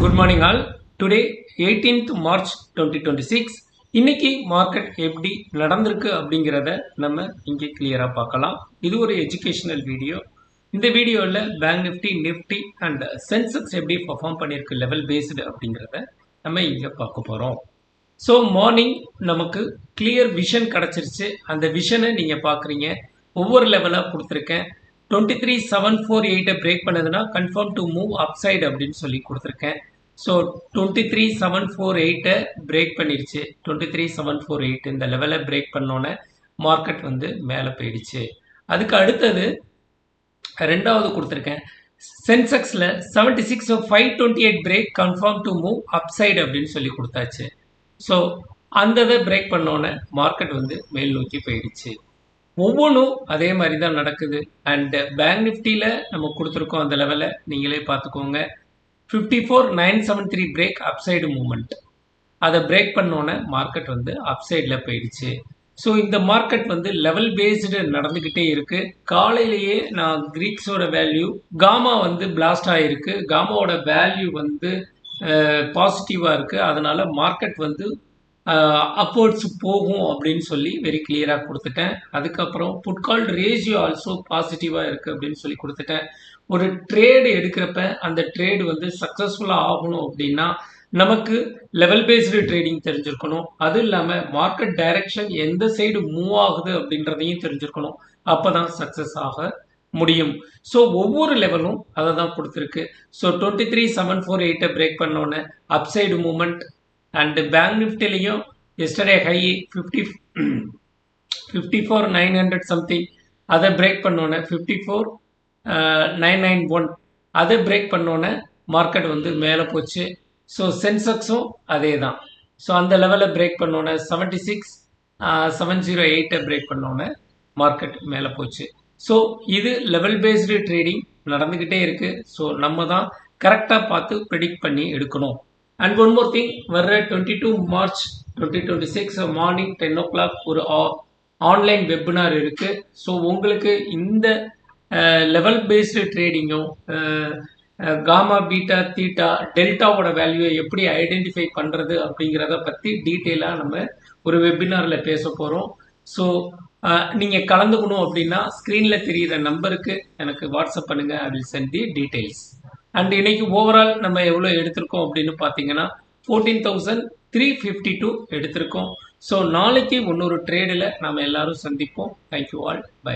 Good morning all. Today 18th March 2026 இன்னைக்கு market எப்படி நடந்திருக்கு அப்படிங்கறத நம்ம இங்கே கிளியரா பார்க்கலாம். இது ஒரு எஜுகேஷனல் வீடியோ. இந்த வீடியோல பேங்க் நிஃப்டி அண்ட் சென்செக்ஸ் எப்படி பெர்ஃபார்ம் பண்ணிருக்கு லெவல் பேஸ்டு அப்படிங்கறத நம்ம இங்க பார்க்க போறோம். ஸோ மார்னிங் நமக்கு கிளியர் விஷன் கிடைச்சிருச்சு. அந்த விஷனை நீங்க பாக்குறீங்க. ஒவ்வொரு லெவலா கொடுத்துருக்கேன். 23,748 பிரேக் பண்ணதுன்னா கன்ஃபார்ம் டு மூவ் அப்சைட் அப்படின்னு சொல்லி கொடுத்துருக்கேன். ஸோ 23,748 பிரேக் பண்ணிருச்சு. 23,748 இந்த லெவலை பிரேக் பண்ணோன்னே மார்க்கெட் வந்து மேலே போயிடுச்சு. அதுக்கு அடுத்தது ரெண்டாவது கொடுத்துருக்கேன். சென்செக்ஸில் 76,528 break confirm to move upside அப்படின்னு சொல்லி கொடுத்தாச்சு. ஸோ அந்த இதை பிரேக் பண்ணோன்னே மார்க்கெட் வந்து மேல் நோக்கி போயிடுச்சு. ஒவ்வொன்றும் அதே மாதிரி தான் நடக்குது. அண்ட் பேங்க் நிஃப்டியில் நம்ம கொடுத்துருக்கோம் அந்த லெவலை நீங்களே பார்த்துக்கோங்க. 54,973 பிரேக் அப்சைடு மூமெண்ட். அதை பிரேக் பண்ணோன்னே மார்க்கெட் வந்து அப்சைடில் போயிடுச்சு. ஸோ இந்த மார்க்கெட் வந்து லெவல் பேஸ்டு நடந்துக்கிட்டே இருக்கு. காலையிலேயே நான் கிரீக்ஸோட வேல்யூ காமா வந்து பிளாஸ்ட் ஆகிருக்கு. காமாவோட வேல்யூ வந்து பாசிட்டிவாக இருக்கு. அதனால மார்க்கெட் வந்து அப்வர்ட்ஸ் போகும் அப்படின்னு சொல்லி வெரி கிளியராக கொடுத்துட்டேன். அதுக்கப்புறம் புட் கால் ரேஷியோ ஆல்சோ பாசிட்டிவாக இருக்குது அப்படின்னு சொல்லி கொடுத்துட்டேன். ஒரு ட்ரேடு எடுக்கிறப்ப அந்த ட்ரேடு வந்து சக்ஸஸ்ஃபுல்லாக ஆகணும் அப்படின்னா நமக்கு லெவல் பேஸ்டு ட்ரேடிங் தெரிஞ்சிருக்கணும். அது இல்லாமல் மார்க்கெட் டைரக்ஷன் எந்த சைடு மூவ் ஆகுது அப்படின்றதையும் தெரிஞ்சிருக்கணும். அப்போ தான் சக்ஸஸ் ஆக முடியும். ஸோ ஒவ்வொரு லெவலும் அதை தான் கொடுத்துருக்கு. ஸோ 23,748 பிரேக் பண்ணோன்னே அப்சைடு மூமெண்ட். அண்ட் பேங்க் நிஃப்டிலையும் எஸ்டர்டே ஹை 54,900 சம்திங் அதை பிரேக் பண்ணோன்னே 54,991 அதை பிரேக் பண்ணோன்னே மார்க்கெட் வந்து மேலே போச்சு. ஸோ சென்செக்ஸும் அதே தான். ஸோ அந்த லெவலில் பிரேக் பண்ணோன்னே 76,708 பிரேக் பண்ணோன்னே மார்க்கெட் மேலே போச்சு. ஸோ இது லெவல் பேஸ்டு ட்ரேடிங் நடந்துக்கிட்டே இருக்குது. ஸோ நம்ம தான் கரெக்டாக பார்த்து ப்ரெடிக்ட் பண்ணி எடுக்கணும். அண்ட் ஒன் மோர் திங், வர்ற 22 மார்ச் 2026 மார்னிங் 10 o'clock ஒரு ஆன்லைன் வெபினார் இருக்கு. ஸோ உங்களுக்கு இந்த லெவல் பேஸ்டு ட்ரேடிங்கும் காமா பீட்டா தீட்டா டெல்டாவோட வேல்யூவை எப்படி ஐடென்டிஃபை பண்ணுறது அப்படிங்கிறத பற்றி டீட்டெயிலாக நம்ம ஒரு வெபினாரில் பேச போகிறோம். ஸோ நீங்கள் கலந்துக்கணும் அப்படின்னா ஸ்க்ரீனில் தெரிகிற நம்பருக்கு எனக்கு வாட்ஸ்அப் பண்ணுங்கள். I will send the details. And இன்னைக்கு ஓவரால் நம்ம எவ்வளோ எடுத்திருக்கோம் அப்படின்னு பார்த்தீங்கன்னா 14,352 எடுத்திருக்கோம். ஸோ நாளைக்கு இன்னொரு ட்ரேடில் நம்ம எல்லாரும் சந்திப்போம். Thank you all. பை.